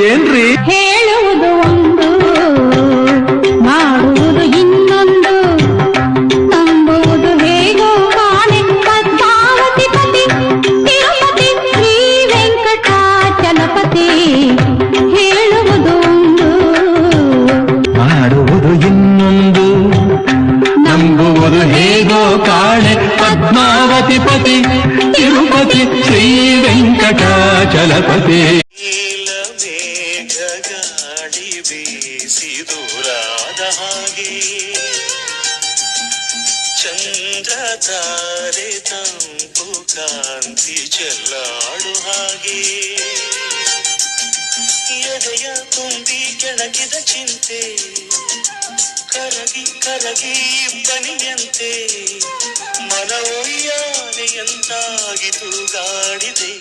ಏನ್ರಿ? ಹೇಳುವುದು ಒಂದು ಮಾಡುವುದು ಇನ್ನೊಂದು, ನಂಬುವುದು ಹೇಗೋ ಕಾಣೆ ಪದ್ಮಾವತಿ ಪತಿ ತಿರುಪತಿ ಶ್ರೀ ವೆಂಕಟಾಚಲಪತಿ. ಹೇಳುವುದು ಒಂದು ಮಾಡುವುದು ಇನ್ನೊಂದು, ನಂಬುವುದು ಹೇಗೋ ಕಾಣೆ ಪದ್ಮಾವತಿ ಪತಿ ತಿರುಪತಿ ಶ್ರೀ ವೆಂಕಟಾಚಲಪತಿ. ಗಾಳಿ ಬೀಸಿ ದೂರಾದ ಹಾಗೆ ಚಂದ್ರ ತಾರೆ ತಂಪು ಕಾಂತಿ ಚೆಲ್ಲಾಡು ಹಾಗೆ ಎದೆಯ ತುಂಬಿ ಕೆಣಕಿದ ಚಿಂತೆ ಕರಗಿ ಕರಗಿ ಬನಿಯಂತೆ ಮನವೊಯ್ಯಾನೆಯಂತಾಗಿ ತೂಗಾಡಿದೆ.